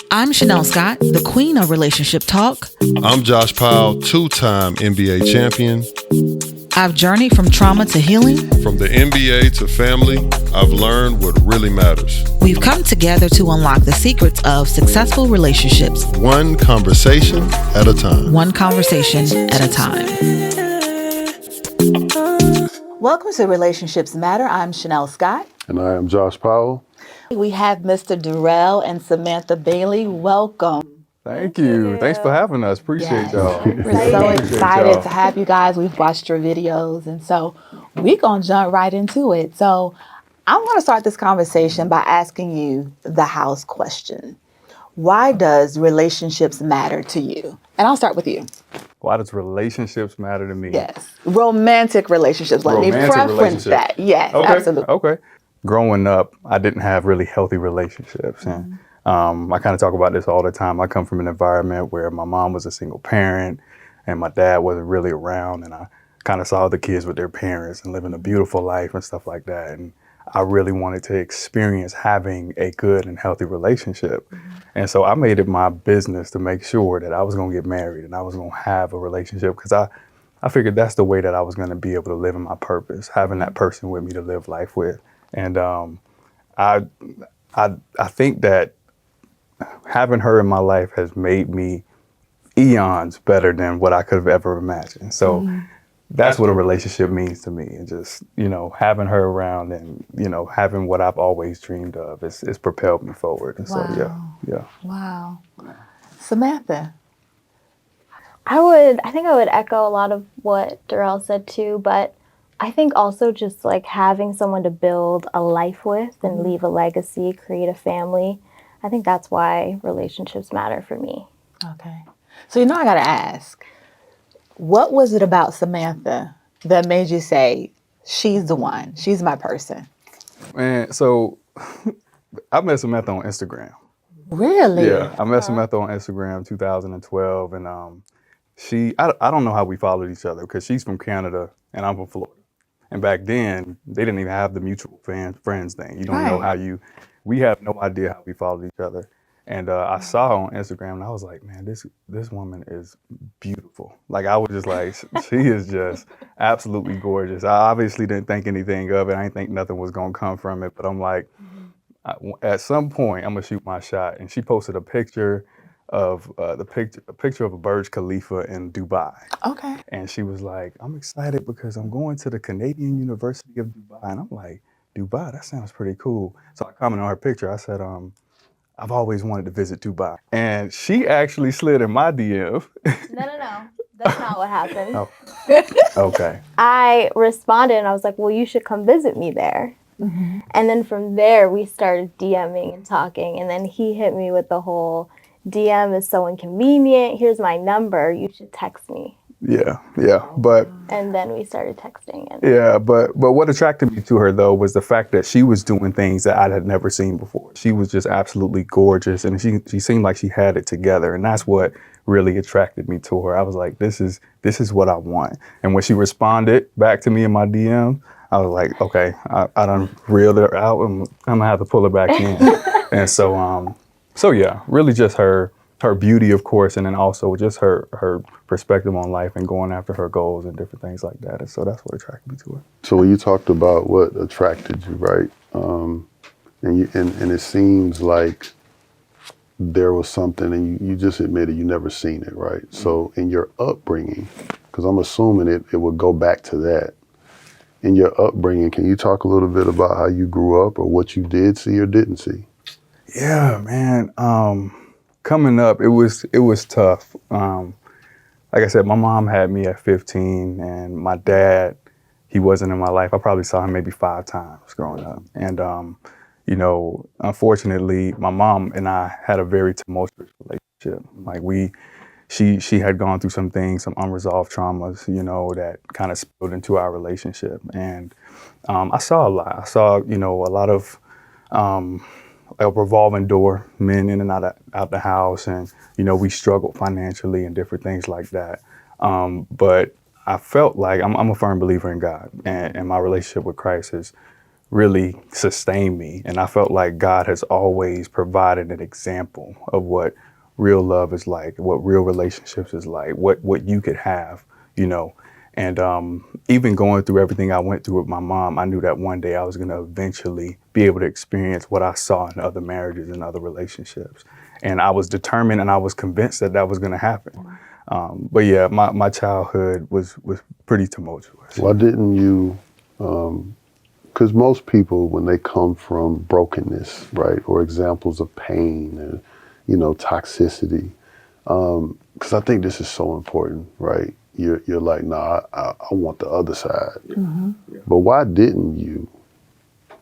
I'm Chanel Scott, the queen of relationship talk. I'm Josh Powell, two-time NBA champion. I've journeyed from trauma to healing. From the NBA to family, I've learned what really matters. We've come together to unlock the secrets of successful relationships. One conversation at a time. One conversation at a time. Welcome to Relationships Matter. I'm Chanel Scott. And I am Josh Powell. We have Mr. Durrell and Samantha Bailey. Welcome. Thank you. Thanks for having us. Appreciate y'all. We're so excited to have you guys. We've watched your videos, and so we're going to jump right into it. So I want to start this conversation by asking you the house question. Why does relationships matter to you? And I'll start with you. Why does relationships matter to me? Yes. Romantic relationships. Let me preference that. Yes, okay. Absolutely. Okay. Growing up, I didn't have really healthy relationships. And I kind of talk about this all the time. I come from an environment where my mom was a single parent and my dad wasn't really around. And I kind of saw the kids with their parents and living a beautiful life and stuff like that. And I really wanted to experience having a good and healthy relationship. And so I made it my business to make sure that I was going to get married and I was going to have a relationship because I figured that's the way that I was going to be able to live in my purpose, having that person with me to live life with. And I think that having her in my life has made me eons better than what I could have ever imagined. So that's what a relationship means to me. And just, having her around and, having what I've always dreamed of, it's propelled me forward. And so, yeah. Wow. Samantha. I think I would echo a lot of what Durelle said too, but I think also just like having someone to build a life with and leave a legacy, create a family. I think that's why relationships matter for me. Okay. So, I got to ask, what was it about Samantha that made you say, she's the one, she's my person? Man, so I met Samantha on Instagram. Really? Yeah, I met Samantha on Instagram 2012, and I don't know how we followed each other because she's from Canada and I'm from Florida. And back then, they didn't even have the mutual friends thing. You don't know we have no idea how we followed each other. And I saw her on Instagram and I was like, man, this woman is beautiful. Like, I was just like, she is just absolutely gorgeous. I obviously didn't think anything of it. I didn't think nothing was going to come from it. But I'm like, at some point, I'm going to shoot my shot. And she posted a picture of a picture of a Burj Khalifa in Dubai. Okay. And she was like, I'm excited because I'm going to the Canadian University of Dubai. And I'm like, Dubai, that sounds pretty cool. So I commented on her picture. I said, I've always wanted to visit Dubai. And she actually slid in my DM. No. That's not what happened. Oh. Okay. I responded and I was like, well, you should come visit me there. And then from there, we started DMing and talking. And then he hit me with the whole, DM is so inconvenient. Here's my number. You should text me. Yeah. But and then we started texting. But what attracted me to her though was the fact that she was doing things that I had never seen before. She was just absolutely gorgeous, and she seemed like she had it together, and that's what really attracted me to her. I was like, this is what I want. And when she responded back to me in my DM, I was like, okay, I done reeled her out, and I'm gonna have to pull her back in. And so yeah, really just her beauty, of course, and then also just her perspective on life and going after her goals and different things like that. And so that's what attracted me to her. So when you talked about what attracted you, right? And it seems like there was something, and you just admitted you never seen it, right? So in your upbringing, because I'm assuming it would go back to that. In your upbringing, can you talk a little bit about how you grew up or what you did see or didn't see? Yeah, man. Coming up, it was tough. Like I said, my mom had me at 15, and my dad, he wasn't in my life. I probably saw him maybe 5 times growing up. And, unfortunately, my mom and I had a very tumultuous relationship. Like she had gone through some things, some unresolved traumas, that kind of spilled into our relationship. And I saw a lot. I saw, a lot of a revolving door, men in and out the house, and we struggled financially and different things like that. But I felt like I'm a firm believer in God, and my relationship with Christ has really sustained me. And I felt like God has always provided an example of what real love is like, what real relationships is like, what you could have, you know. And even going through everything I went through with my mom, I knew that one day I was going to eventually be able to experience what I saw in other marriages and other relationships. And I was determined and I was convinced that that was going to happen. But yeah, my childhood was pretty tumultuous. Why didn't you, because most people, when they come from brokenness, right, or examples of pain and, you know, toxicity, because I think this is so important, right? You're like, nah, I want the other side. Mm-hmm. Yeah. But why didn't you,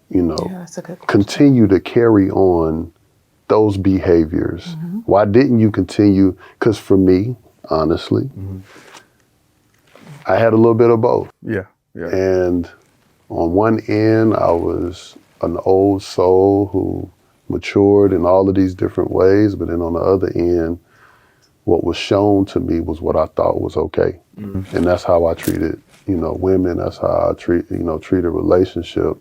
you know, Yeah, that's a good question. continue to carry on those behaviors? Mm-hmm. Why didn't you continue? Because for me, honestly, I had a little bit of both. Yeah. Yeah. And on one end, I was an old soul who matured in all of these different ways. But then on the other end, what was shown to me was what I thought was okay. And that's how I treated, you know, women. That's how I treat a relationship.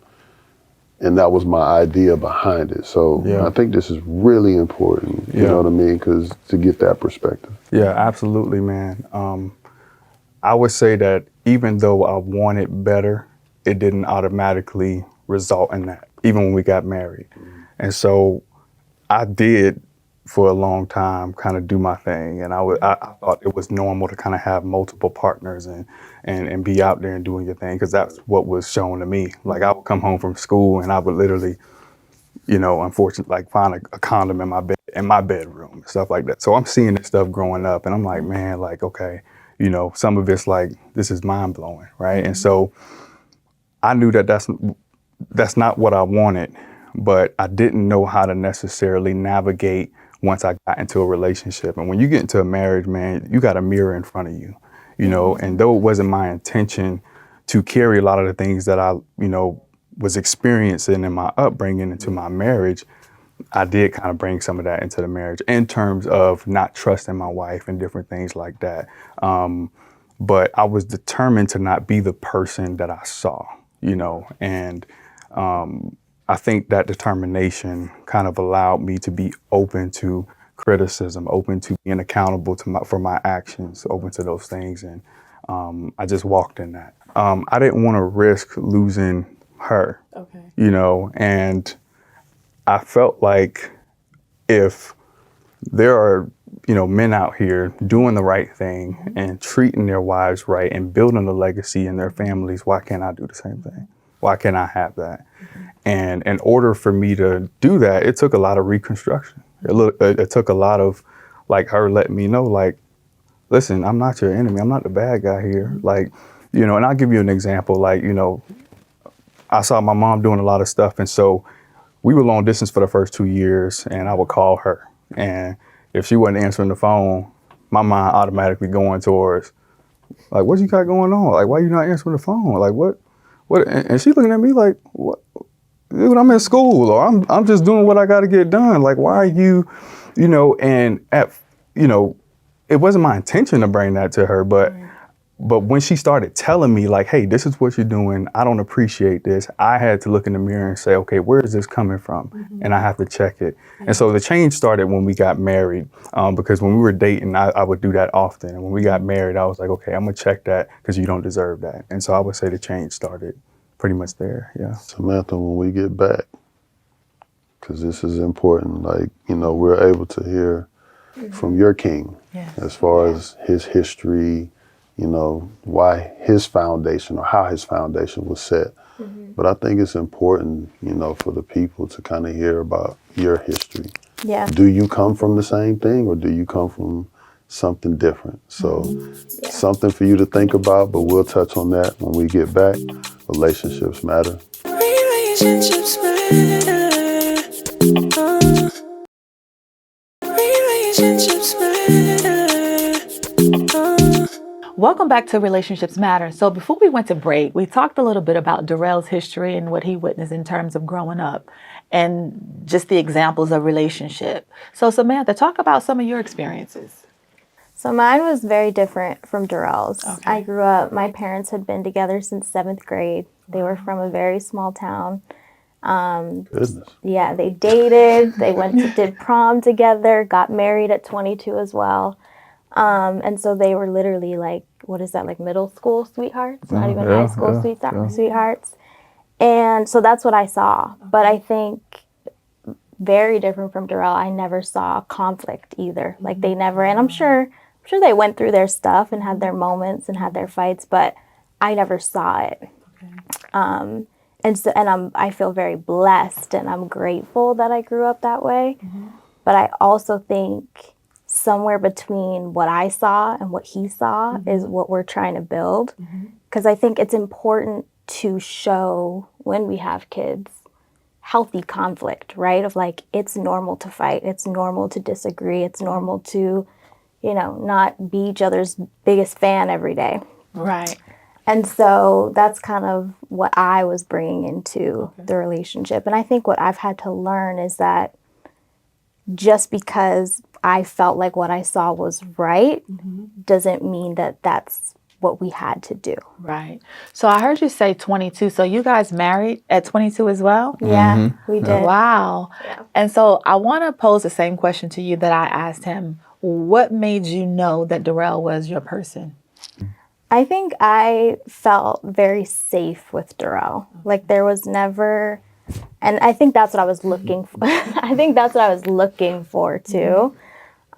And that was my idea behind it. So Yeah. I think this is really important, you know what I mean? Because to get that perspective. Yeah, absolutely, man. I would say that even though I wanted better, it didn't automatically result in that, even when we got married. And so I did, for a long time, kind of do my thing. And I thought it was normal to kind of have multiple partners and be out there and doing your thing, because that's what was shown to me. Like, I would come home from school and I would literally, you know, unfortunately, like, find a condom in my bedroom and stuff like that. So I'm seeing this stuff growing up and I'm like, man, like, okay, you know, some of it's like, this is mind blowing, right? And so I knew that that's not what I wanted, but I didn't know how to necessarily navigate once I got into a relationship. And when you get into a marriage, man, you got a mirror in front of you, you know, and though it wasn't my intention to carry a lot of the things that I, you know, was experiencing in my upbringing into my marriage, I did kind of bring some of that into the marriage in terms of not trusting my wife and different things like that. But I was determined to not be the person that I saw, you know, and I think that determination kind of allowed me to be open to criticism, open to being accountable for my actions, open to those things. And I just walked in that. I didn't want to risk losing her, you know, and I felt like if there are, you know, men out here doing the right thing and treating their wives right and building a legacy in their families, why can't I do the same thing? Why can't I have that? And in order for me to do that, it took a lot of reconstruction. It took a lot of, like, her letting me know, like, listen, I'm not your enemy. I'm not the bad guy here. Like, you know, and I'll give you an example. Like, you know, I saw my mom doing a lot of stuff. And so we were long distance for the first 2 years, and I would call her. And if she wasn't answering the phone, my mind automatically going towards, like, what you got going on? Like, why you not answering the phone? Like, what? And she looking at me like, what? Dude, I'm in school, or I'm just doing what I got to get done. Like, why are you, you know? And you know, it wasn't my intention to bring that to her, but when she started telling me, like, hey, this is what you're doing, I don't appreciate this, I had to look in the mirror and say, okay, where is this coming from? And I have to check it. And so the change started when we got married, because when we were dating, I would do that often. And when we got married, I was like, okay, I'm gonna check that because you don't deserve that. And so I would say the change started pretty much there, yeah. Samantha, when we get back, because this is important, like, you know, we're able to hear from your king as far as his history, you know, why his foundation or how his foundation was set. But I think it's important, you know, for the people to kind of hear about your history. Yeah. Do you come from the same thing, or do you come from something different? So something for you to think about, but we'll touch on that when we get back. Relationships matter. Relationships matter. Relationships matter. Welcome back to Relationships Matter. So before we went to break, we talked a little bit about Durrell's history and what he witnessed in terms of growing up and just the examples of relationship. So Samantha, talk about some of your experiences. So mine was very different from Durrell's. Okay. I grew up, my parents had been together since 7th grade. They were from a very small town. Goodness. Yeah, they dated, they did prom together, got married at 22 as well. And so they were literally like, what is that, like middle school sweethearts, not even high school sweethearts. And so that's what I saw. But I think very different from Durelle, I never saw conflict either. Like they never, and I'm sure they went through their stuff and had their moments and had their fights, but I never saw it. I feel very blessed and I'm grateful that I grew up that way. But I also think somewhere between what I saw and what he saw is what we're trying to build. Because I think it's important to show when we have kids healthy conflict, right? Of like, it's normal to fight. It's normal to disagree. It's normal to, not be each other's biggest fan every day. Right. And so that's kind of what I was bringing into the relationship. And I think what I've had to learn is that just because I felt like what I saw was right doesn't mean that that's what we had to do. Right. So I heard you say 22. So you guys married at 22 as well? Yeah, we did. Wow. Yeah. And so I want to pose the same question to you that I asked him. What made you know that Durelle was your person? I think I felt very safe with Durelle. Like there was never, and I think that's what I was looking for. I think that's what I was looking for too.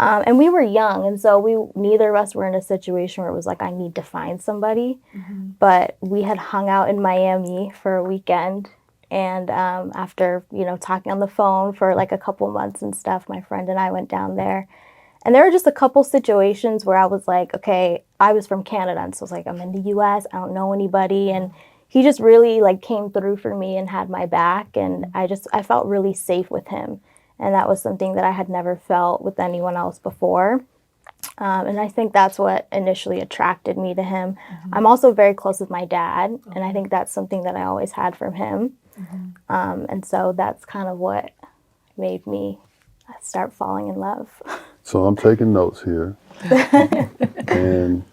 And we were young, and so neither of us were in a situation where it was like, I need to find somebody. But we had hung out in Miami for a weekend, and after talking on the phone for like a couple months and stuff, my friend and I went down there. And there were just a couple situations where I was like, okay, I was from Canada, and so I was like, I'm in the U.S., I don't know anybody, and he just really like came through for me and had my back, and I felt really safe with him. And that was something that I had never felt with anyone else before. And I think that's what initially attracted me to him. I'm also very close with my dad, and I think that's something that I always had from him. And so that's kind of what made me start falling in love. So I'm taking notes here. And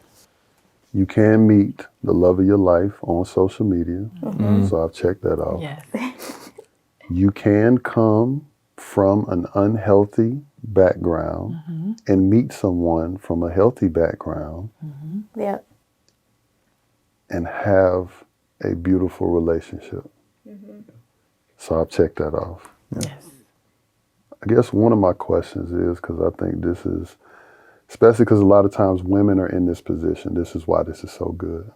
you can meet the love of your life on social media. So I've checked that off. Yes. You can come from an unhealthy background and meet someone from a healthy background Yeah. and have a beautiful relationship. So I've checked that off. Yes. I guess one of my questions is, because I think this is, especially because a lot of times women are in this position, this is why this is so good.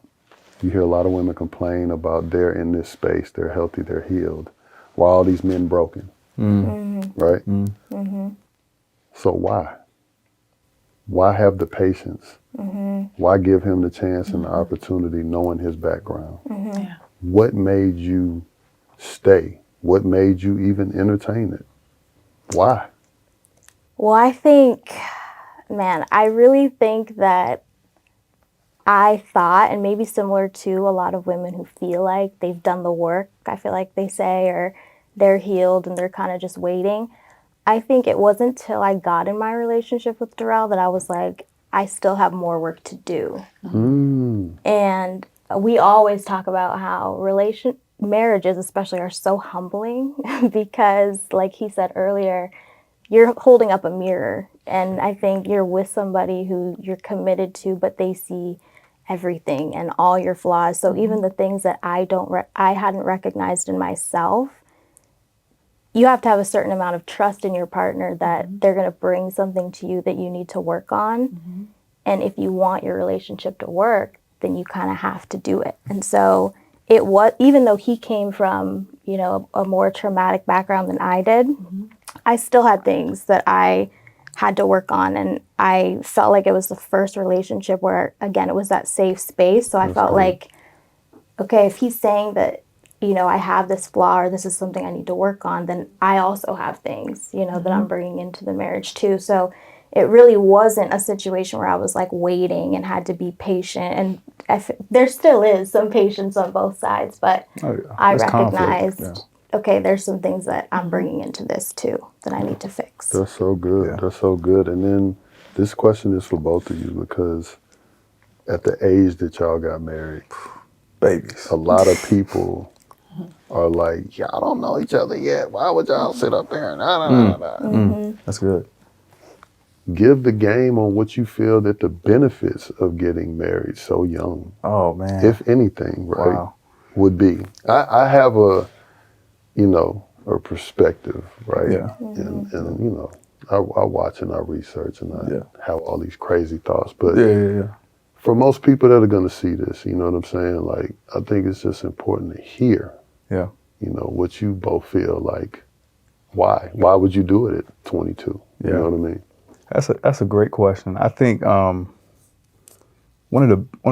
You hear a lot of women complain about they're in this space, they're healthy, they're healed, while all these men broken. Right? So why? Why have the patience? Why give him the chance and the opportunity knowing his background? Yeah. What made you stay? What made you even entertain it? Why? Well, I think, man, I really think that I thought, and maybe similar to a lot of women who feel like they've done the work, I feel like they say, or they're healed and they're kind of just waiting. I think it wasn't till I got in my relationship with Durelle that I was like, I still have more work to do. And we always talk about how marriages especially are so humbling because, like he said earlier, you're holding up a mirror. And I think you're with somebody who you're committed to, but they see everything and all your flaws. So even the things that I hadn't recognized in myself, you have to have a certain amount of trust in your partner that they're going to bring something to you that you need to work on. And if you want your relationship to work, then you kind of have to do it. And so it was, even though he came from, a more traumatic background than I did, I still had things that I had to work on. And I felt like it was the first relationship where, again, it was that safe space. So I felt like, okay, if he's saying that, I have this flaw or this is something I need to work on, then I also have things, that I'm bringing into the marriage too. So it really wasn't a situation where I was like waiting and had to be patient. And there still is some patience on both sides, but I recognized, okay, there's some things that I'm bringing into this too that I need to fix. That's so good. Yeah. That's so good. And then this question is for both of you because at the age that y'all got married, babies, a lot of people are like, y'all don't know each other yet. Why would y'all sit up there and nah, nah, nah, nah. That's good. Give the game on what you feel that the benefits of getting married so young, Oh man. if anything, right, Wow. would be. I have a, a perspective, right? Yeah. And I watch and I research and I Yeah. have all these crazy thoughts. But Yeah. for most people that are going to see this, you know what I'm saying? Like, I think it's just important to hear, Yeah. what you both feel like. Why? Why would you do it at 22? You Yeah. know what I mean? That's a great question. I think one of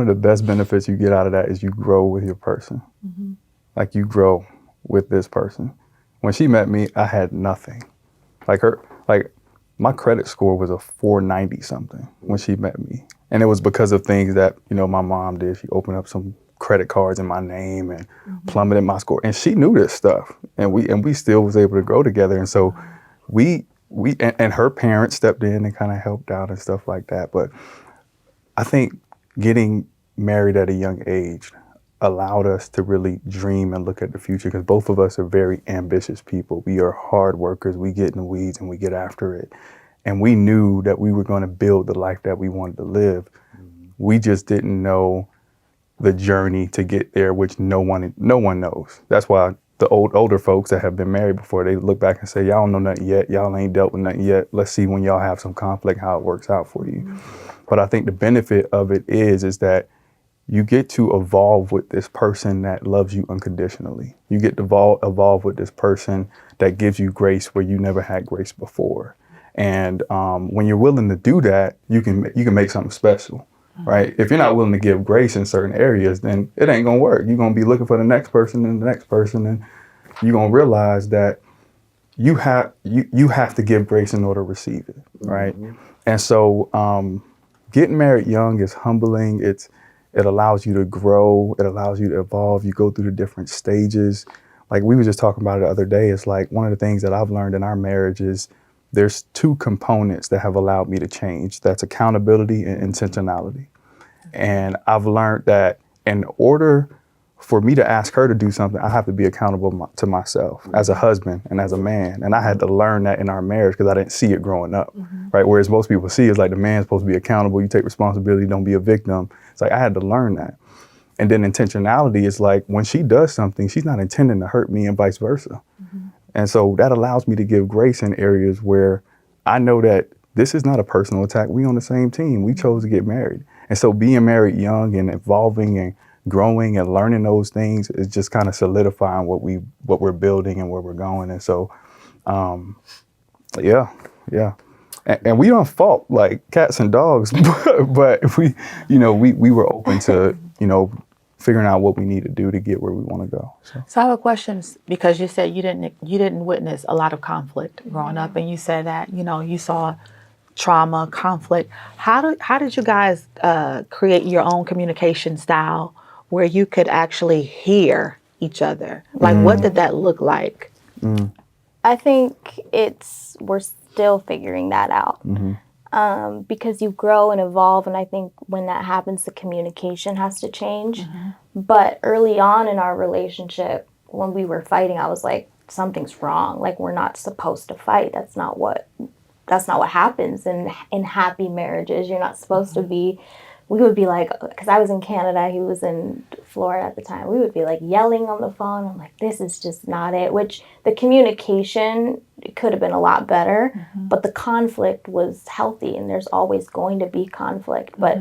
the best benefits you get out of that is you grow with your person. Like you grow with this person. When she met me, I had nothing. Like my credit score was a 490 something when she met me. And it was because of things that, my mom did. She opened up some credit cards in my name and plummeted my score. And she knew this stuff. And we still was able to grow together. And so and her parents stepped in and kind of helped out and stuff like that. But I think getting married at a young age allowed us to really dream and look at the future because both of us are very ambitious people. We are hard workers. We get in the weeds and we get after it. And we knew that we were going to build the life that we wanted to live. We just didn't know the journey to get there, which no one knows. That's why the older folks that have been married before, they look back and say, y'all don't know nothing yet. Y'all ain't dealt with nothing yet. Let's see when y'all have some conflict, how it works out for you. But I think the benefit of it is that you get to evolve with this person that loves you unconditionally. You get to evolve with this person that gives you grace where you never had grace before. And when you're willing to do that, you can make something special. Right? If you're not willing to give grace in certain areas, then it ain't gonna work. You're gonna be looking for the next person and the next person, and you're gonna realize that you have to give grace in order to receive it, right? And so getting married young is humbling. It allows you to grow. It allows you to evolve. You go through the different stages. Like we were just talking about it the other day. It's like one of the things that I've learned in our marriage is there's two components that have allowed me to change. That's accountability and intentionality. And I've learned that in order for me to ask her to do something, I have to be accountable to myself as a husband and as a man. And I had to learn that in our marriage because I didn't see it growing up, right? Whereas most people see it's like the man's supposed to be accountable. You take responsibility, don't be a victim. It's like I had to learn that. And then intentionality is like when she does something, she's not intending to hurt me and vice versa. And so that allows me to give grace in areas where I know that this is not a personal attack. We on the same team. We chose to get married. And so being married young and evolving and growing and learning those things is just kind of solidifying what we're building and where we're going. And so, yeah. And we don't fault like cats and dogs, but we were open to, figuring out what we need to do to get where we want to go. So I have a question because you said you didn't witness a lot of conflict growing up, and you said that you saw trauma, conflict. How did you guys create your own communication style where you could actually hear each other? Like, what did that look like? I think we're still figuring that out. Because you grow and evolve, and I think when that happens, the communication has to change. But early on in our relationship, when we were fighting, I was like, something's wrong. Like, we're not supposed to fight. That's not what happens in happy marriages. You're not supposed to be. We would be like, because I was in Canada, he was in Florida at the time. We would be like yelling on the phone. I'm like, this is just not it. Which the communication could have been a lot better, but the conflict was healthy, and there's always going to be conflict. But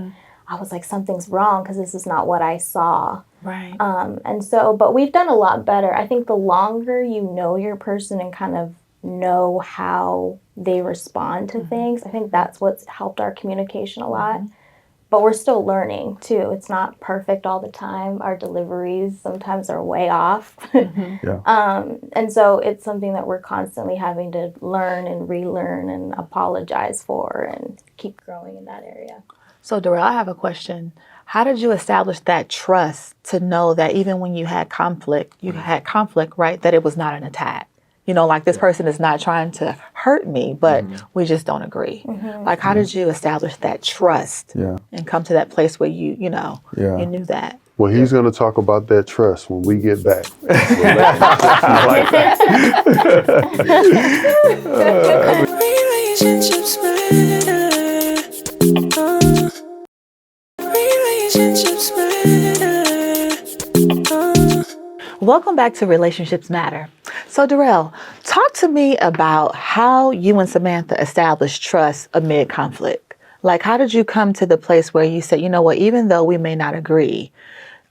I was like, something's wrong because this is not what I saw. Right. And so, but we've done a lot better. I think the longer you know your person and kind of know how they respond to things, I think that's what's helped our communication a lot. But we're still learning too. It's not perfect all the time. Our deliveries sometimes are way off. And so it's something that we're constantly having to learn and relearn and apologize for and keep growing in that area. So Durelle, I have a question. How did you establish that trust to know that even when you had conflict, right, that it was not an attack? Like this person is not trying to hurt me, but we just don't agree. Like, how did you establish that trust and come to that place where you knew that? Well, he's going to talk about that trust when we get back. I like that. Relationships matter. Relationships matter. Welcome back to Relationships Matter. So, Durelle, talk to me about how you and Samantha established trust amid conflict. Like, how did you come to the place where you said, you know what, even though we may not agree,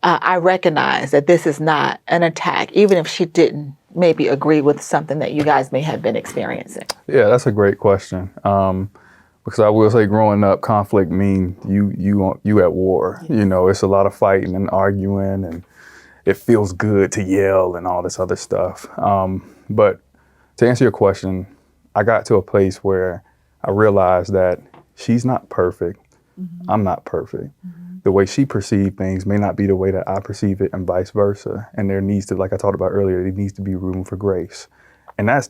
I recognize that this is not an attack, even if she didn't maybe agree with something that you guys may have been experiencing? Yeah, that's a great question. Because I will say, growing up, conflict means you at war. You know, it's a lot of fighting and arguing, and it feels good to yell and all this other stuff. But to answer your question, I got to a place where I realized that she's not perfect. I'm not perfect. The way she perceived things may not be the way that I perceive it, and vice versa. And there needs to, like I talked about earlier, there needs to be room for grace. And that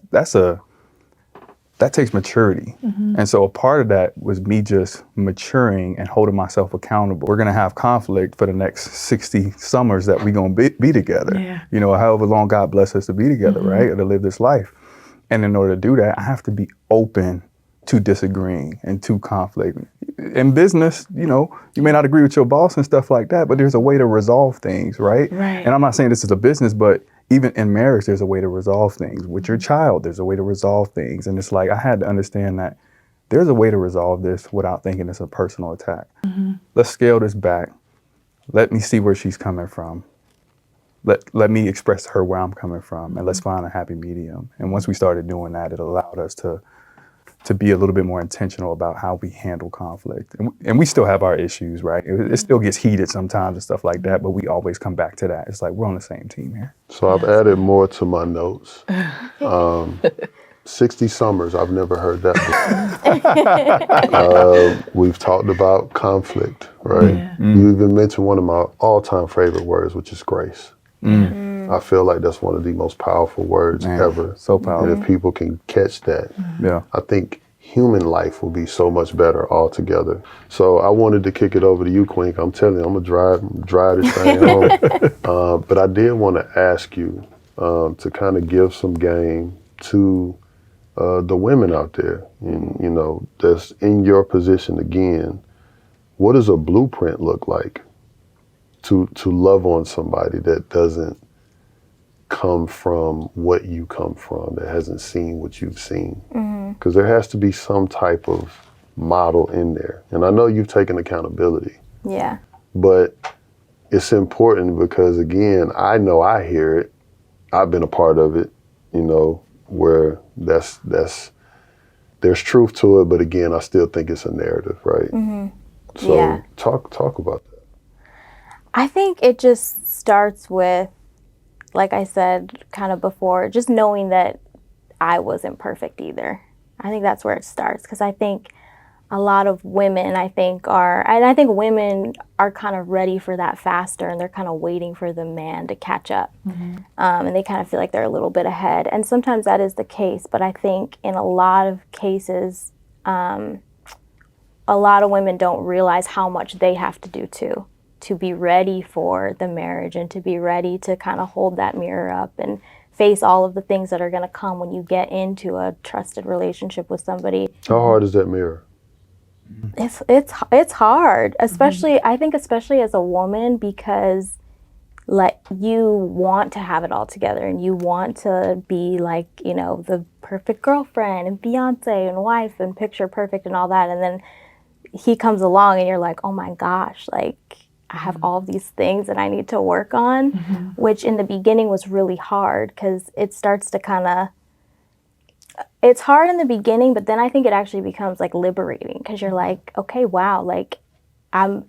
takes maturity. And so a part of that was me just maturing and holding myself accountable. We're gonna have conflict for the next 60 summers that we're gonna be together. Yeah. You know, however long God bless us to be together, right? Or to live this life. And in order to do that, I have to be open to disagreeing and to conflict. In business, you know, you may not agree with your boss and stuff like that, but there's a way to resolve things, right? Right. And I'm not saying this is a business, but even in marriage, there's a way to resolve things. With your child, there's a way to resolve things. And it's like, I had to understand that there's a way to resolve this without thinking it's a personal attack. Let's scale this back. Let me see where she's coming from. Let me express to her where I'm coming from, and let's find a happy medium. And once we started doing that, it allowed us to be a little bit more intentional about how we handle conflict. And we still have our issues, right? It still gets heated sometimes and stuff like that, but we always come back to that. It's like, we're on the same team here. So I've added more to my notes. 60 summers, I've never heard that before. We've talked about conflict, right? Yeah. You even mentioned one of my all-time favorite words, which is grace. I feel like that's one of the most powerful words ever. So powerful. And if people can catch that, I think human life will be so much better altogether. So I wanted to kick it over to you, Queen. I'm telling you, I'm gonna drive this thing home. But I did want to ask you to kind of give some game to the women out there, you know, that's in your position again. What does a blueprint look like to love on somebody that doesn't come from what you come from, that hasn't seen what you've seen? Because there has to be some type of model in there. And I know you've taken accountability. Yeah. But it's important because, again, I know I hear it. I've been a part of it, you know, where there's truth to it, but again, I still think it's a narrative, right? So talk about that. I think it just starts with, like I said kind of before, just knowing that I wasn't perfect either. I think that's where it starts, because I think a lot of women, I think women are kind of ready for that faster, and they're kind of waiting for the man to catch up. And they kind of feel like they're a little bit ahead. And sometimes that is the case, but I think in a lot of cases, a lot of women don't realize how much they have to do too, to be ready for the marriage and to be ready to kind of hold that mirror up and face all of the things that are going to come when you get into a trusted relationship with somebody. How hard is that mirror? It's hard, especially I think especially as a woman, because like you want to have it all together and you want to be like, you know, the perfect girlfriend and fiance and wife and picture perfect and all that, and then he comes along and you're like, oh my gosh, like I have all these things that I need to work on, which in the beginning was really hard, because it starts to kind of, it's hard in the beginning, but then I think it actually becomes like liberating, because you're like, okay, wow, like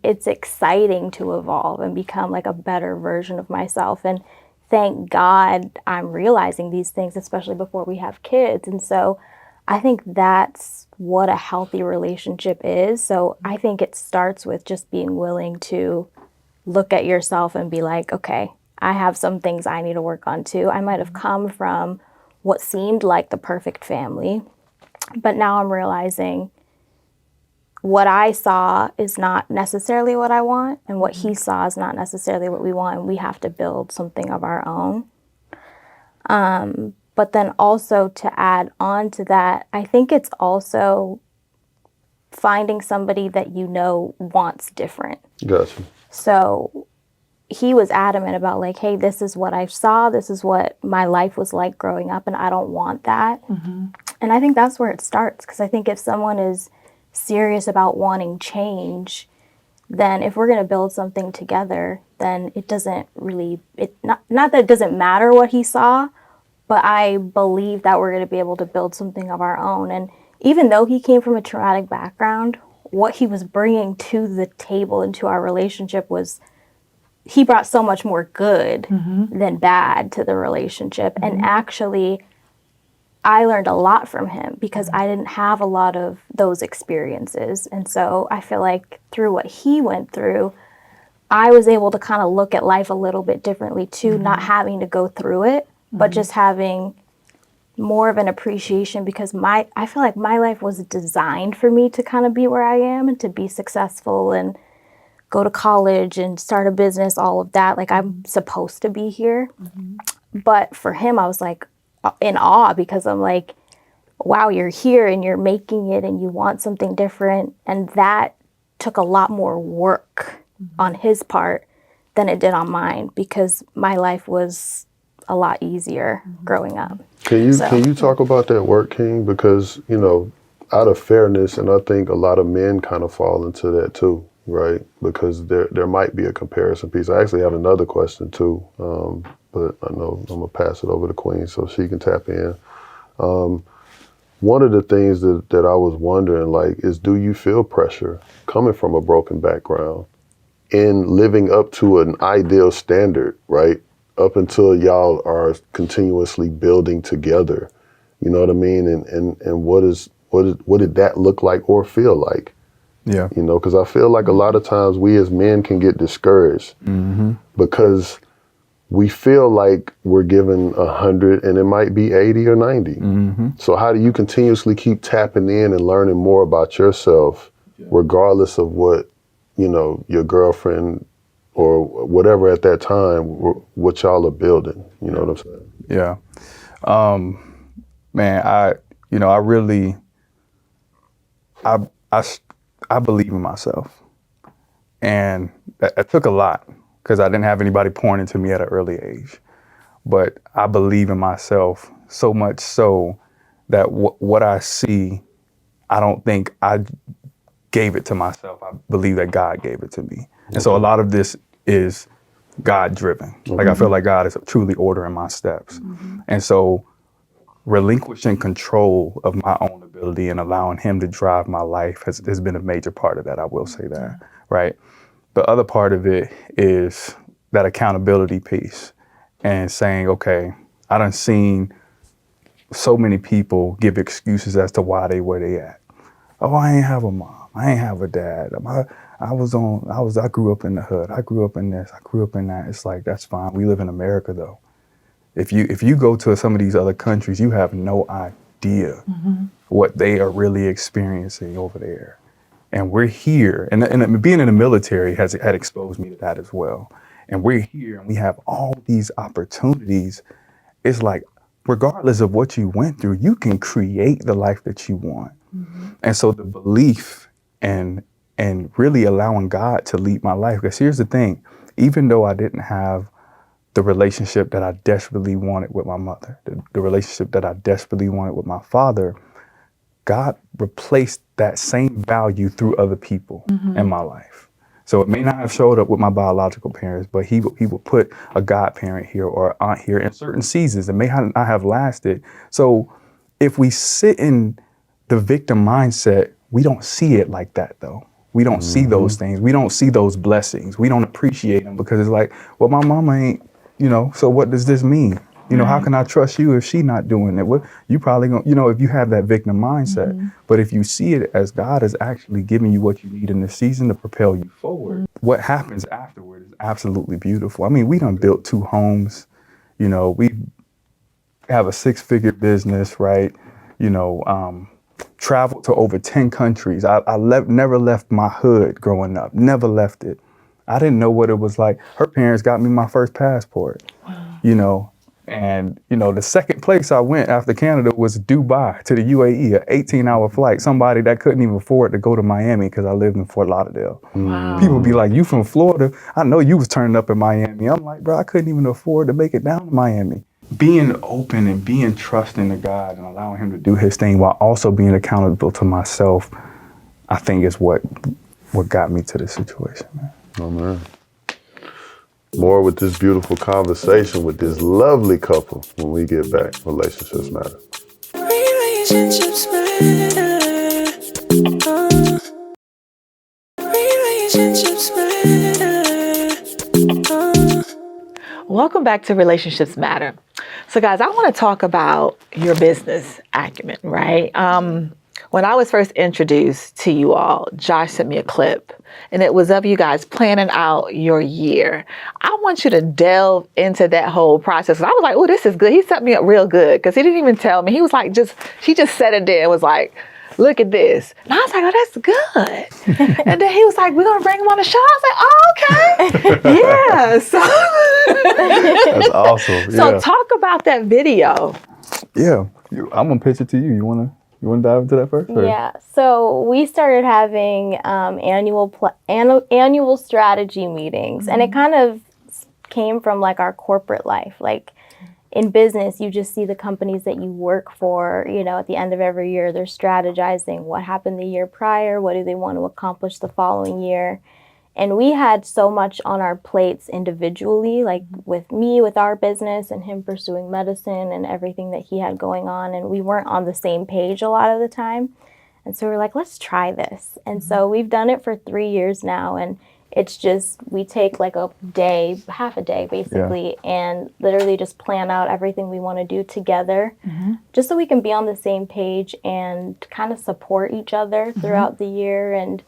it's exciting to evolve and become like a better version of myself. And thank God I'm realizing these things, especially before we have kids. And so I think that's what a healthy relationship is. So I think it starts with just being willing to look at yourself and be like, okay, I have some things I need to work on too. I might have come from what seemed like the perfect family, but now I'm realizing what I saw is not necessarily what I want, and what he saw is not necessarily what we want, and we have to build something of our own. But then also to add on to that, I think it's also finding somebody that you know wants different. Gotcha. So he was adamant about like, hey, this is what I saw, this is what my life was like growing up, and I don't want that. And I think that's where it starts, because I think if someone is serious about wanting change, then if we're going to build something together, then it doesn't really, not that it doesn't matter what he saw, but I believe that we're going to be able to build something of our own. And even though he came from a traumatic background, what he was bringing to the table into our relationship was, he brought so much more good than bad to the relationship. And actually, I learned a lot from him because I didn't have a lot of those experiences. And so I feel like through what he went through, I was able to kind of look at life a little bit differently too, not having to go through it, but just having more of an appreciation, because I feel like my life was designed for me to kind of be where I am and to be successful and go to college and start a business, all of that. Like, I'm supposed to be here. But for him, I was like in awe, because I'm like, wow, you're here and you're making it and you want something different. And that took a lot more work on his part than it did on mine, because my life was a lot easier growing up. Can you talk about that work, King? Because, you know, out of fairness, and I think a lot of men kind of fall into that too, right? Because there might be a comparison piece. I actually have another question too, but I know I'm gonna pass it over to Queen so she can tap in. One of the things that I was wondering, like, is, do you feel pressure coming from a broken background in living up to an ideal standard, right? Up until y'all are continuously building together, you know what I mean? And what did that look like or feel like? Yeah. You know, because I feel like a lot of times we as men can get discouraged because we feel like we're given 100 and it might be 80 or 90. So how do you continuously keep tapping in and learning more about yourself, regardless of what, you know, your girlfriend or whatever at that time, what y'all are building? You know what I'm saying? Yeah. Man, I believe in myself. And that took a lot, because I didn't have anybody pouring into me at an early age. But I believe in myself so much so that what I see, I don't think I gave it to myself. I believe that God gave it to me. And so a lot of this is God driven. Like, I feel like God is truly ordering my steps. And so relinquishing control of my own ability and allowing him to drive my life has been a major part of that. I will say that, right? The other part of it is that accountability piece, and saying, okay, I done seen so many people give excuses as to why they where they at. Oh, I ain't have a mom. I ain't have a dad. I grew up in the hood. I grew up in this. I grew up in that. It's like, that's fine. We live in America though. If you go to some of these other countries, you have no idea what they are really experiencing over there. And we're here, and being in the military had exposed me to that as well. And we're here and we have all these opportunities. It's like, regardless of what you went through, you can create the life that you want. And so the belief and really allowing God to lead my life. Because here's the thing, even though I didn't have the relationship that I desperately wanted with my mother, the relationship that I desperately wanted with my father, God replaced that same value through other people in my life. So it may not have showed up with my biological parents, but he will put a godparent here or an aunt here in certain seasons that may not have lasted. So if we sit in the victim mindset, we don't see it like that though. We don't see those things. We don't see those blessings. We don't appreciate them, because it's like, well, my mama ain't, you know, so what does this mean? You know, how can I trust you if she not doing it? What you probably gonna, you know, if you have that victim mindset. But if you see it as God is actually giving you what you need in this season to propel you forward, what happens afterward is absolutely beautiful. I mean, we done built 2 homes, you know, we have a 6-figure business, right? You know, traveled to over 10 countries. I never left my hood growing up, never left it. I didn't know what it was like. Her parents got me my first passport, you know, and, you know, the second place I went after Canada was Dubai to the UAE, an 18-hour flight. Somebody that couldn't even afford to go to Miami because I lived in Fort Lauderdale. Wow. People be like, you from Florida? I know you was turning up in Miami. I'm like, bro, I couldn't even afford to make it down to Miami. Being open and being trusting to God and allowing him to do his thing while also being accountable to myself, I think is what got me to this situation, man. Oh, man. More with this beautiful conversation with this lovely couple when we get back. Relationships matter. Relationships matter. Relationships matter. Welcome back to Relationships Matter. So guys, I want to talk about your business acumen, right? When I was first introduced to you all, Josh sent me a clip and it was of you guys planning out your year. I want you to delve into that whole process. I was like, oh, this is good. He set me up real good because he didn't even tell me. He was like, he just said it there and was like, look at this. And I was like, oh, that's good. And then he was like, we're going to bring him on the show. I was like, oh, okay. Yeah. So That's awesome. So Yeah. talk about that video. Yeah. I'm going to pitch it to you. You want to dive into that first? Or? Yeah, so we started having annual strategy meetings, and it kind of came from like our corporate life. Like in business, you just see the companies that you work for, you know, at the end of every year, they're strategizing what happened the year prior, what do they want to accomplish the following year. And we had so much on our plates individually, like with me, with our business, and him pursuing medicine and everything that he had going on. And we weren't on the same page a lot of the time. And so we're like, let's try this. And so we've done it for 3 years now. And it's just, we take like a day, half a day basically, and literally just plan out everything we want to do together, just so we can be on the same page and kind of support each other throughout the year. And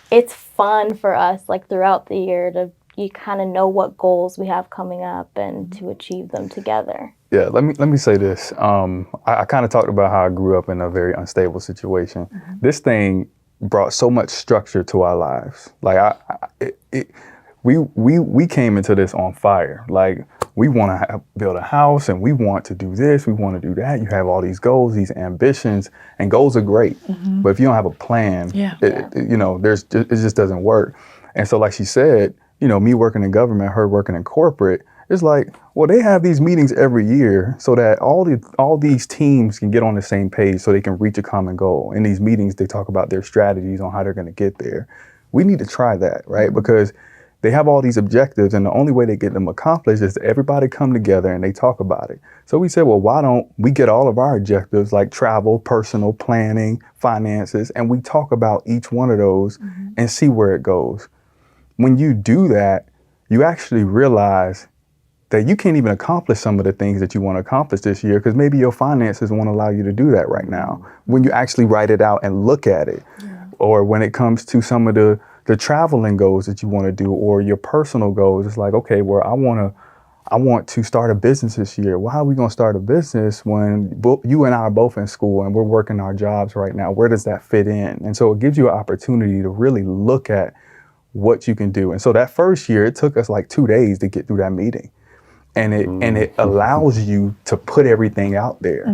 it's fun for us, like throughout the year, to you kind of know what goals we have coming up and to achieve them together. Yeah, let me say this. I kind of talked about how I grew up in a very unstable situation. This thing brought so much structure to our lives. Like we came into this on fire. Like we want to build a house and we want to do this, we want to do that. You have all these goals, these ambitions, and goals are great. But if you don't have a plan, you know, it just doesn't work. And so like she said, you know, me working in government, her working in corporate, it's like, well, they have these meetings every year so that all these teams can get on the same page so they can reach a common goal. In these meetings, they talk about their strategies on how they're going to get there. We need to try that, right? Because they have all these objectives, and the only way they get them accomplished is everybody come together and they talk about it. So we said, well, why don't we get all of our objectives like travel, personal planning, finances, and we talk about each one of those and see where it goes. When you do that, you actually realize that you can't even accomplish some of the things that you want to accomplish this year because maybe your finances won't allow you to do that right now. When you actually write it out and look at it, or when it comes to some of the traveling goals that you want to do, or your personal goals, it's like, okay, well, I want to start a business this year. Well, how are we going to start a business when you and I are both in school and we're working our jobs right now? Where does that fit in? And so it gives you an opportunity to really look at what you can do. And so that first year, it took us like 2 days to get through that meeting. And it allows you to put everything out there.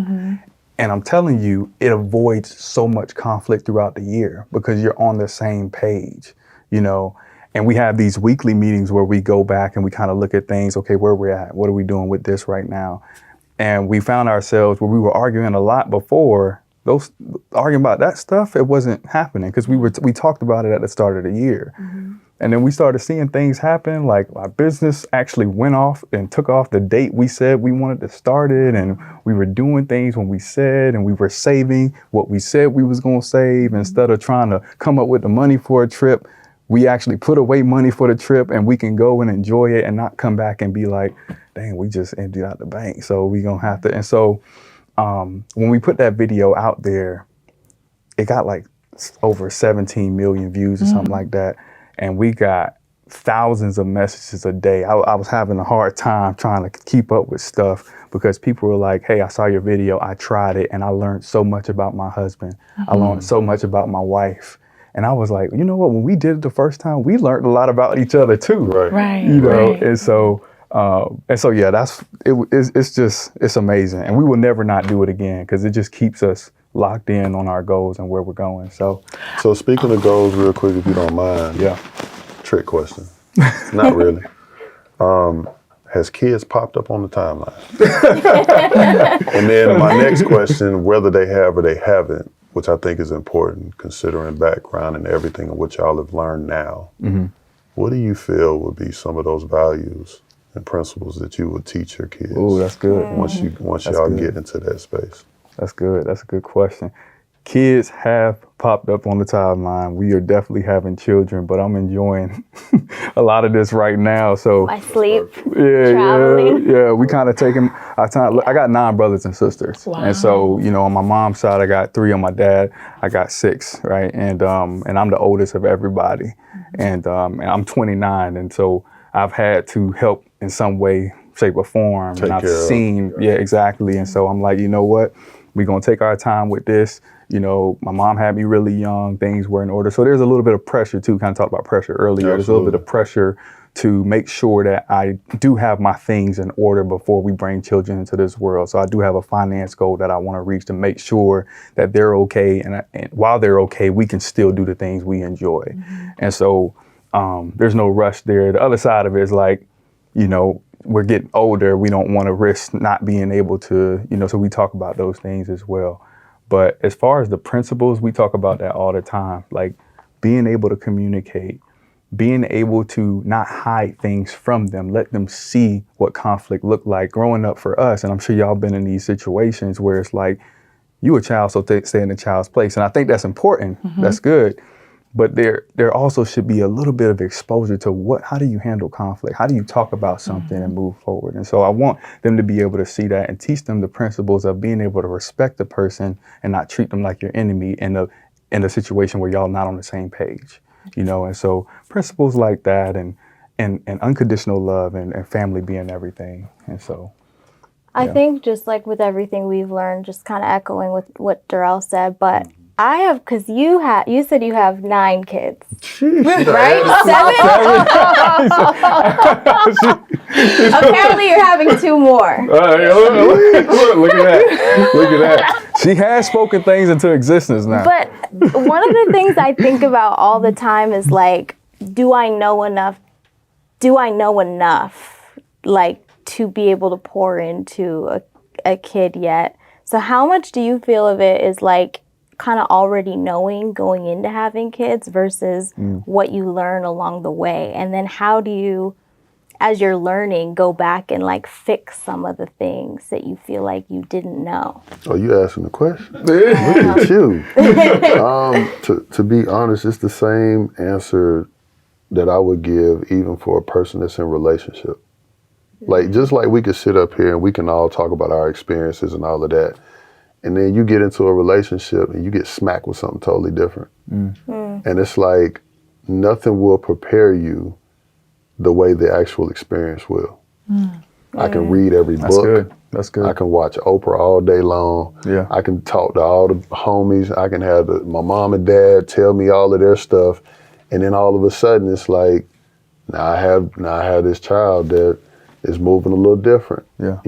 And I'm telling you, it avoids so much conflict throughout the year because you're on the same page, you know. And we have these weekly meetings where we go back and we kind of look at things, okay, where we're at, what are we doing with this right now? And we found ourselves where we were arguing a lot before, arguing about that stuff, it wasn't happening because we talked about it at the start of the year. And then we started seeing things happen, like our business actually went off and took off the date we said we wanted to start it. And we were doing things when we said, and we were saving what we said we was going to save. Instead of trying to come up with the money for a trip, we actually put away money for the trip and we can go and enjoy it and not come back and be like, dang, we just emptied out the bank. So we going to have to. And so when we put that video out there, it got like over 17 million views or something like that. And we got thousands of messages a day. I was having a hard time trying to keep up with stuff because people were like, hey, I saw your video, I tried it, and I learned so much about my husband. I learned so much about my wife. And I was like, you know what, when we did it the first time, we learned a lot about each other too. Right. You know, and so yeah, it's amazing. And we will never not do it again because it just keeps us locked in on our goals and where we're going. So speaking of goals real quick, if you don't mind. Yeah. Trick question. Not really. Has kids popped up on the timeline? And then my next question, whether they have or they haven't, which I think is important considering background and everything and what y'all have learned now. What do you feel would be some of those values and principles that you would teach your kids? Oh, that's good. Once y'all get into that space. That's good. That's a good question. Kids have popped up on the timeline. We are definitely having children, but I'm enjoying a lot of this right now. So My sleep, traveling. Yeah. We kind of taking our time. I got 9 brothers and sisters, and so on my mom's side, I got 3. On my dad, I got 6. Right, and I'm the oldest of everybody, and I'm 29, and so I've had to help in some way, shape, or form, and I've seen, exactly. And so I'm like, you know what, we're gonna take our time with this. My mom had me really young, things were in order. So there's a little bit of pressure too, kind of talked about pressure earlier. There's a little bit of pressure to make sure that I do have my things in order before we bring children into this world. So I do have a finance goal that I want to reach to make sure that they're okay. And while they're okay, we can still do the things we enjoy. And so there's no rush there. The other side of it is like, we're getting older. We don't want to risk not being able to, so we talk about those things as well. But as far as the principles, we talk about that all the time, like being able to communicate, being able to not hide things from them, let them see what conflict looked like growing up for us. And I'm sure y'all been in these situations where it's like, you a child, so stay in the child's place. And I think that's important. That's good. But there also should be a little bit of exposure to how do you handle conflict? How do you talk about something and move forward? And so I want them to be able to see that and teach them the principles of being able to respect the person and not treat them like your enemy in a situation where y'all not on the same page, And so principles like that and unconditional love and family being everything. And so I think just like with everything we've learned, just kind of echoing with what Durrell said, but I have, because you said you have 9 kids, right? 7? Apparently you're having 2 more. Look at that. Look at that. She has spoken things into existence now. But one of the things I think about all the time is like, do I know enough, like, to be able to pour into a kid yet? So how much do you feel of it is like kind of already knowing going into having kids versus what you learn along the way? And then how do you, as you're learning, go back and like fix some of the things that you feel like you didn't know? Oh, you asking the question? Look at you. To be honest, it's the same answer that I would give even for a person that's in a relationship. Like, just like we could sit up here and we can all talk about our experiences and all of that. And then you get into a relationship and you get smacked with something totally different. And it's like nothing will prepare you the way the actual experience will. I can read every book. That's good. I can watch Oprah all day long. Yeah. I can talk to all the homies. I can have my mom and dad tell me all of their stuff. And then all of a sudden it's like, now I have this child that is moving a little different. Yeah.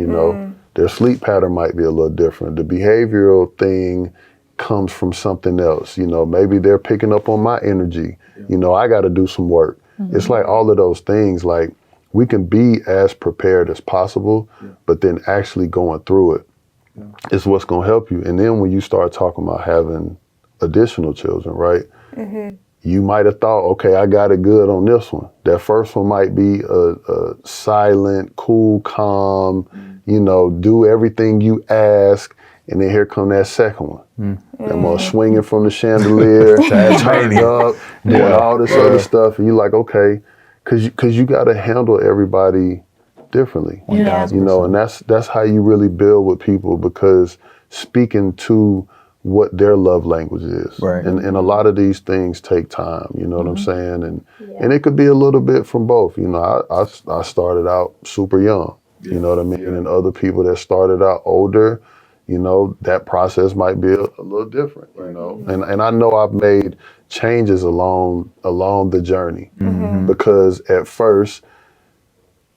Their sleep pattern might be a little different. The behavioral thing comes from something else. Maybe they're picking up on my energy. I got to do some work. It's like all of those things, like we can be as prepared as possible, but then actually going through it is what's going to help you. And then when you start talking about having additional children, right? You might have thought, okay, I got it good on this one. That first one might be a silent, cool, calm, do everything you ask. And then here come that second one. That more swinging from the chandelier, turned up, doing all this other stuff. And you're like, okay, because you got to handle everybody differently. And that's how you really build with people, because speaking to what their love language is. Right. And a lot of these things take time, you know what I'm saying? And it could be a little bit from both. You know, I started out super young, you know what I mean? And other people that started out older, you know, that process might be a little different, you know? And I know I've made changes along the journey because at first,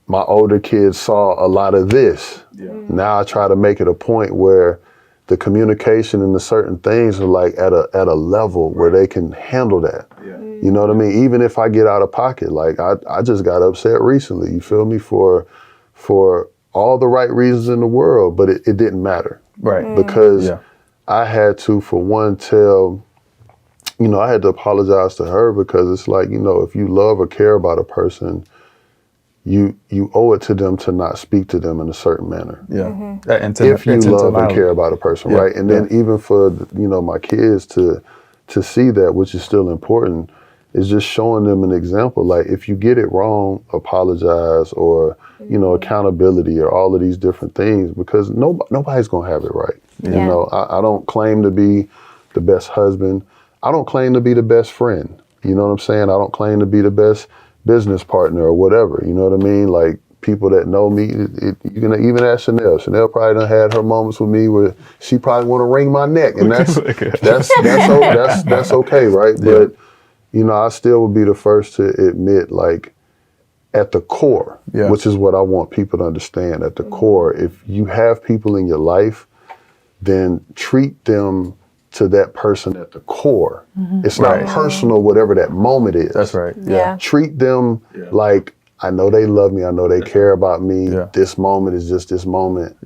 my older kids saw a lot of this. Now I try to make it a point where the communication and the certain things are like at a level where they can handle that. You know what I mean? Even if I get out of pocket, like I just got upset recently, you feel me, for all the right reasons in the world, but it didn't matter. Right. Because I had to, for one, I had to apologize to her because it's like, you know, if you love or care about a person, you owe it to them to not speak to them in a certain manner. And if you love and care about a person, right? And then even for, you know, my kids to see that, which is still important, is just showing them an example. Like, if you get it wrong, apologize, or, you know, accountability, or all of these different things, because nobody's going to have it right. You know, I don't claim to be the best husband. I don't claim to be the best friend. You know what I'm saying? I don't claim to be the best business partner or whatever. You know what I mean? Like, people that know me, you can even ask Chanel. Chanel probably done had her moments with me where she probably want to wring my neck, and that's okay, right? But you know, I still would be the first to admit, like, at the core, which is what I want people to understand. At the core, if you have people in your life, then treat them to that person at the core. It's not personal, whatever that moment is. That's right. Treat them like, I know they love me, I know they care about me. This moment is just this moment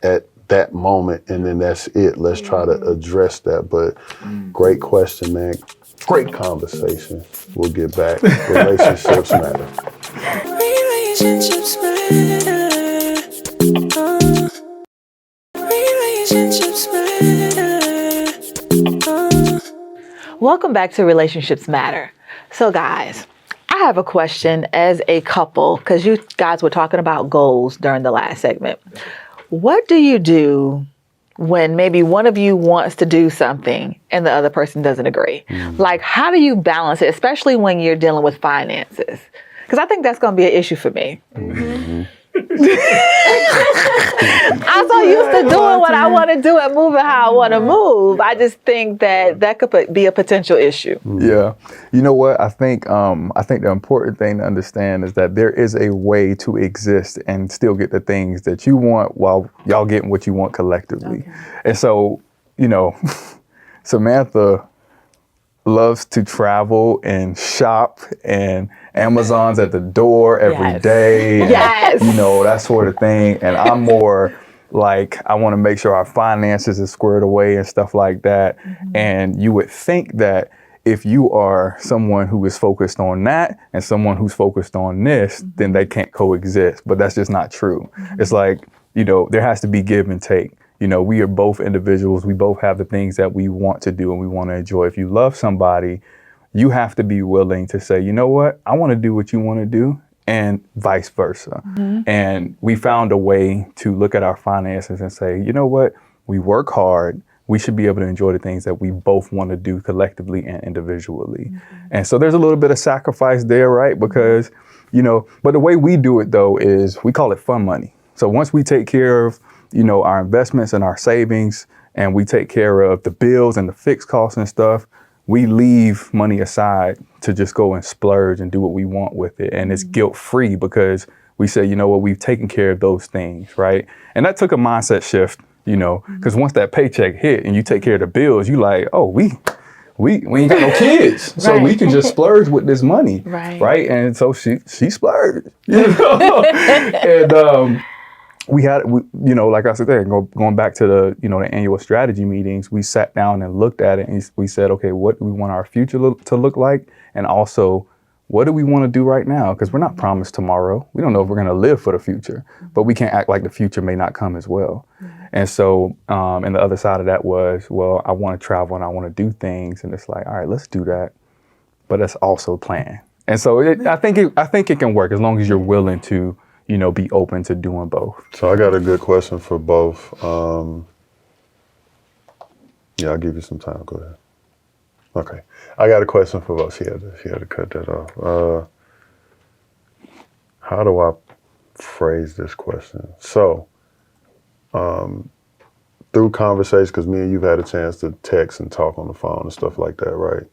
at that moment, and then that's it. Let's try to address that. But great question, man. Great conversation. We'll get back. Relationships matter. Relationships matter. Relationships matter. Welcome back to Relationships Matter. So guys, I have a question as a couple, because you guys were talking about goals during the last segment. What do you do when maybe one of you wants to do something and the other person doesn't agree? Like, how do you balance it, especially when you're dealing with finances? Because I think that's going to be an issue for me. I'm so used to doing what I want to do and moving how I want to move. I just think that could be a potential issue. Yeah. You know what? I think the important thing to understand is that there is a way to exist and still get the things that you want while y'all getting what you want collectively. And so, you know, Samantha loves to travel and shop, and Amazon's at the door every day. And, you know, that sort of thing. And I'm more like, I want to make sure our finances is squared away and stuff like that. And you would think that if you are someone who is focused on that and someone who's focused on this, then they can't coexist. But that's just not true. It's like, you know, there has to be give and take. You know, we are both individuals. We both have the things that we want to do and we want to enjoy. If you love somebody, you have to be willing to say, you know what, I want to do what you want to do, and vice versa. And we found a way to look at our finances and say, you know what, we work hard. We should be able to enjoy the things that we both want to do collectively and individually. And so there's a little bit of sacrifice there, right? Because, you know, but the way we do it, though, is we call it fun money. So once we take care of, you know, our investments and our savings, and we take care of the bills and the fixed costs and stuff, we leave money aside to just go and splurge and do what we want with it. And it's guilt-free because we say, you know what, we've taken care of those things, right? And that took a mindset shift, you know, because once that paycheck hit and you take care of the bills, you like, oh, we ain't got no kids, so we can just splurge with this money, right? And so she splurged, you know, and we, you know, like I said, going back to the, you know, the annual strategy meetings, we sat down and looked at it and we said, okay, what do we want our future to look like? And also, what do we want to do right now? Because we're not promised tomorrow. We don't know if we're going to live for the future, but we can't act like the future may not come as well. And so, and the other side of that was, well, I want to travel and I want to do things. And it's like, all right, let's do that. But let's also plan. And so I think it can work as long as you're willing to, you know, be open to doing both. So I got a good question for both. Yeah, I'll give you some time. Go ahead. Okay. I got a question for us. She had to cut that off. How do I phrase this question? So, through conversations, because me and you've had a chance to text and talk on the phone and stuff like that, right?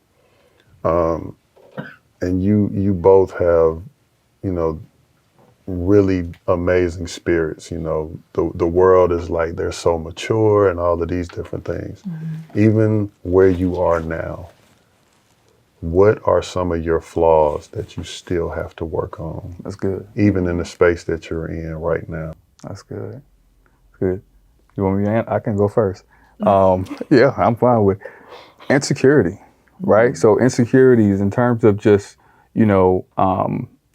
And you both have, you know, really amazing spirits. You know, the world is like, they're so mature and all of these different things. Even where you are now, what are some of your flaws that you still have to work on? That's good. Even in the space that you're in right now. That's good. Good. You want me to? I can go first. Yeah, I'm fine with insecurity, right? So insecurities in terms of just, you know,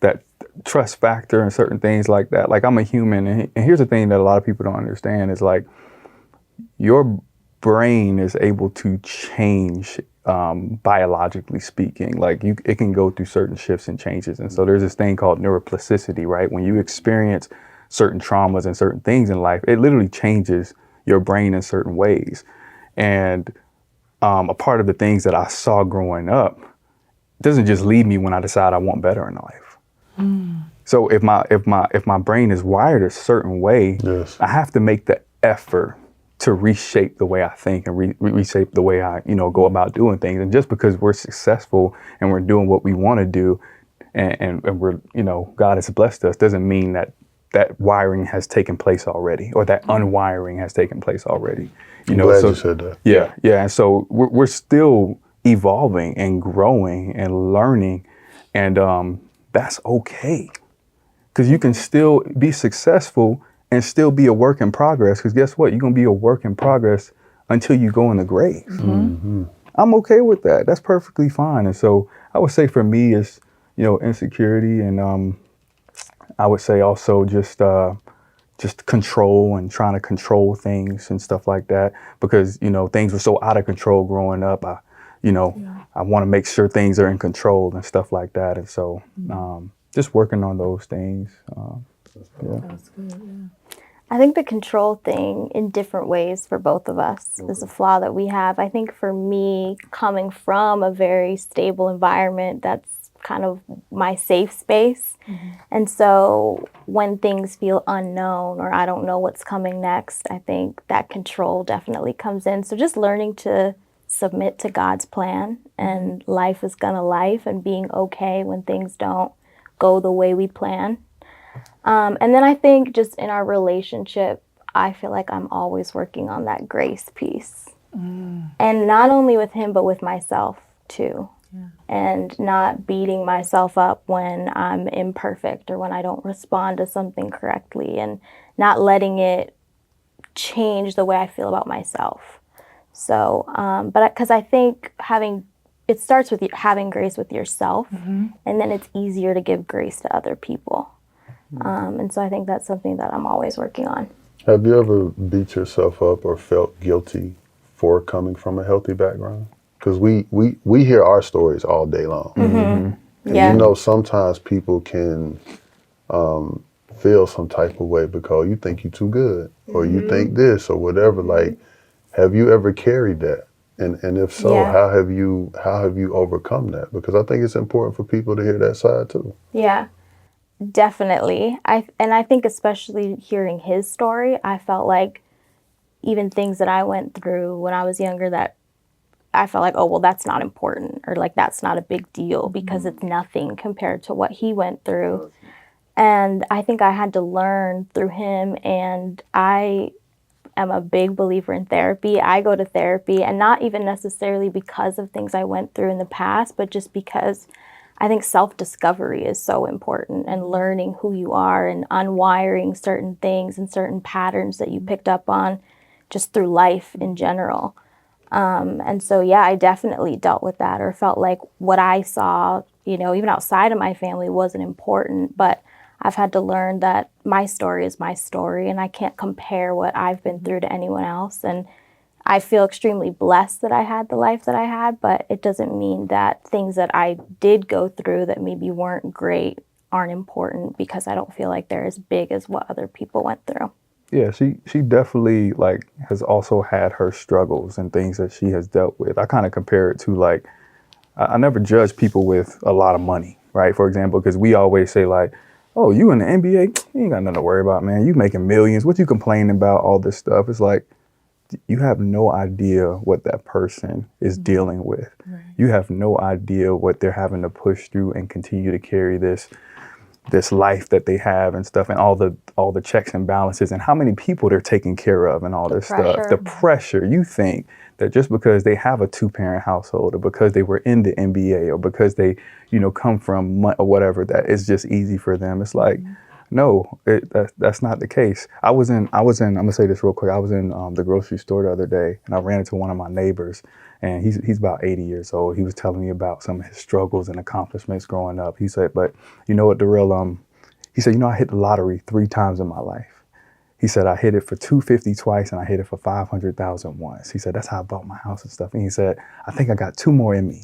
that trust factor and certain things like that. Like, I'm a human, and here's the thing that a lot of people don't understand is, like, your brain is able to change biologically speaking. Like, it can go through certain shifts and changes. And so there's this thing called neuroplasticity, right? When you experience certain traumas and certain things in life, it literally changes your brain in certain ways. And a part of the things that I saw growing up doesn't just leave me when I decide I want better in life. So if my brain is wired a certain way, Yes. I have to make the effort to reshape the way I think and reshape the way I, go about doing things. And just because we're successful and we're doing what we want to do, and we're, God has blessed us, doesn't mean that wiring has taken place already, or that unwiring has taken place already. I'm glad you said that. Yeah. And so we're still evolving and growing and learning, and that's okay, because you can still be successful and still be a work in progress. Because guess what? You're gonna be a work in progress until you go in the grave. I'm okay with that. That's perfectly fine. And so I would say for me is, insecurity, and I would say also just control and trying to control things and stuff like that, because things were so out of control growing up. I want to make sure things are in control and stuff like that. And so just working on those things. That's good, yeah. I think the control thing in different ways for both of us is a flaw that we have. I think for me, coming from a very stable environment, that's kind of my safe space. And so when things feel unknown or I don't know what's coming next, I think that control definitely comes in. So just learning to submit to God's plan, and life is gonna life, and being okay when things don't go the way we plan. And then I think just in our relationship, I feel like I'm always working on that grace piece. And not only with him, but with myself too. Yeah. And not beating myself up when I'm imperfect or when I don't respond to something correctly, and not letting it change the way I feel about myself. So, but because I think it starts with having grace with yourself, and then it's easier to give grace to other people. And so I think that's something that I'm always working on. Have you ever beat yourself up or felt guilty for coming from a healthy background? Because we hear our stories all day long. And Yeah. Sometimes people can feel some type of way because you think you're too good, or you think this or whatever. Like, have you ever carried that? And if so, Yeah. how have you overcome that? Because I think it's important for people to hear that side too. Yeah. Definitely. I think especially hearing his story, I felt like even things that I went through when I was younger, that I felt like, oh, well, that's not important, or like that's not a big deal because it's nothing compared to what he went through. And I think I had to learn through him, and I am a big believer in therapy. I go to therapy, and not even necessarily because of things I went through in the past, but just because I think self-discovery is so important, and learning who you are and unwiring certain things and certain patterns that you picked up on just through life in general. And so, yeah, I definitely dealt with that, or felt like what I saw, even outside of my family wasn't important. But I've had to learn that my story is my story, and I can't compare what I've been through to anyone else. And I feel extremely blessed that I had the life that I had, but it doesn't mean that things that I did go through that maybe weren't great aren't important, because I don't feel like they're as big as what other people went through. Yeah, she definitely like has also had her struggles and things that she has dealt with. I kind of compare it to like I never judge people with a lot of money, right? For example, because we always say like, "Oh, you in the NBA, you ain't got nothing to worry about, man. You making millions. What you complaining about? All this stuff." It's like you have no idea what that person is dealing with. Right. You have no idea what they're having to push through and continue to carry this life that they have and stuff, and all the checks and balances and how many people they're taking care of and all this stuff. The pressure. You think that just because they have a 2-parent household or because they were in the NBA or because they, come from or whatever, that it's just easy for them. It's like, no, that's not the case. I'm gonna say this real quick. I was in the grocery store the other day and I ran into one of my neighbors, and he's about 80 years old. He was telling me about some of his struggles and accomplishments growing up. He said, but you know what, Durelle, he said, I hit the lottery 3 times in my life. He said, I hit it for $250 twice and I hit it for $500,000 once. He said, that's how I bought my house and stuff. And he said, I think I got 2 more in me.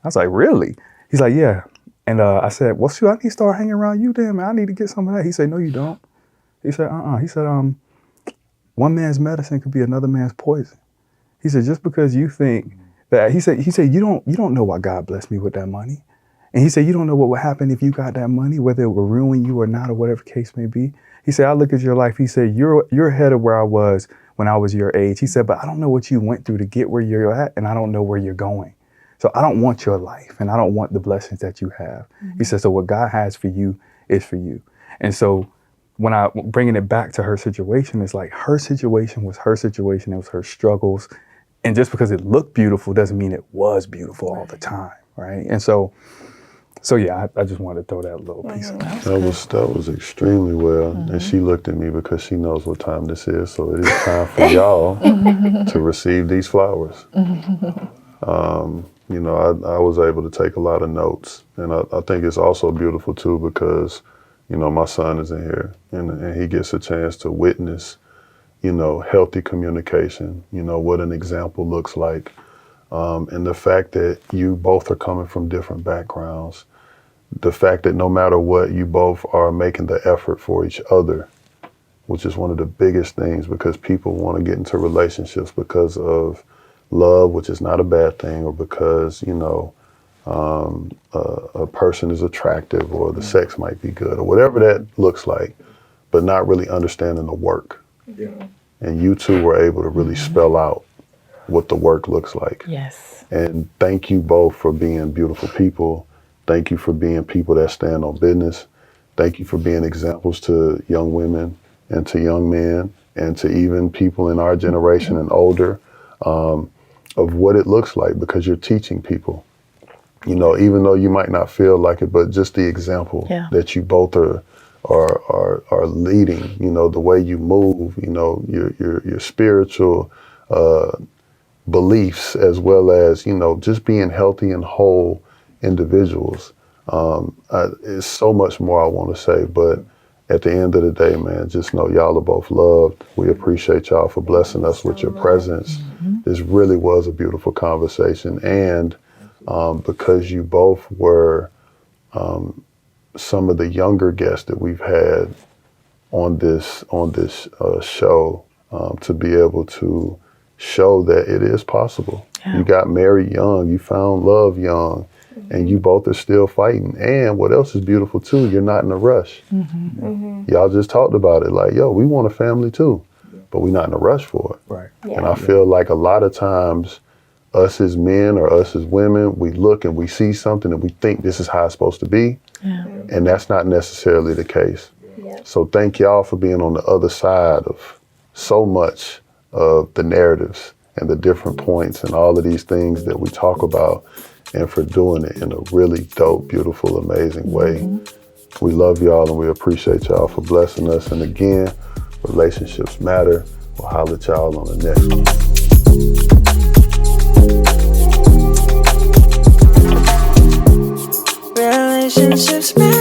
I was like, really? He's like, yeah. And I said, well, shoot, I need to start hanging around you then, man. I need to get some of that. He said, no, you don't. He said, He said, one man's medicine could be another man's poison. He said, just because you think that, he said, you don't know why God blessed me with that money. And he said, you don't know what would happen if you got that money, whether it would ruin you or not, or whatever the case may be. He said, I look at your life. He said, you're ahead of where I was when I was your age. He said, but I don't know what you went through to get where you're at, and I don't know where you're going. So I don't want your life, and I don't want the blessings that you have. Mm-hmm. He said, so what God has for you is for you. And so when I bringing it back to her situation, it's like her situation was her situation. It was her struggles. And just because it looked beautiful doesn't mean it was beautiful all the time, right? And so yeah, I just wanted to throw that little piece in there. That was extremely well. Mm-hmm. And she looked at me because she knows what time this is. So it is time for y'all to receive these flowers. I was able to take a lot of notes. And I think it's also beautiful too because, my son is in here and he gets a chance to witness, healthy communication, what an example looks like. And the fact that you both are coming from different backgrounds, the fact that no matter what, you both are making the effort for each other, which is one of the biggest things because people want to get into relationships because of love, which is not a bad thing, or because, a person is attractive or the sex might be good or whatever that looks like, but not really understanding the work. Yeah. And you two were able to really spell out what the work looks like. Yes. And thank you both for being beautiful people. Thank you for being people that stand on business. Thank you for being examples to young women and to young men and to even people in our generation and older of what it looks like, because you're teaching people, even though you might not feel like it, but just the example that you both are leading, the way you move, your spiritual beliefs, as well as, just being healthy and whole individuals. It's so much more I want to say, but at the end of the day, man, just know y'all are both loved. We appreciate y'all for blessing us with your presence. Mm-hmm. This really was a beautiful conversation. And because you both were some of the younger guests that we've had on this show, to be able to show that it is possible. Yeah. You got married young, you found love young, and you both are still fighting. And what else is beautiful too, you're not in a rush. Mm-hmm. Mm-hmm. Y'all just talked about it like, we want a family too, but we're not in a rush for it. Right. Yeah. And I feel like a lot of times us as men or us as women, we look and we see something and we think this is how it's supposed to be. Yeah. And that's not necessarily the case. Yeah. So thank y'all for being on the other side of so much of the narratives and the different points and all of these things that we talk about, and for doing it in a really dope, beautiful, amazing way. Mm-hmm. We love y'all and we appreciate y'all for blessing us. And again, relationships matter. We'll holler at y'all on the next one. Relationships matter.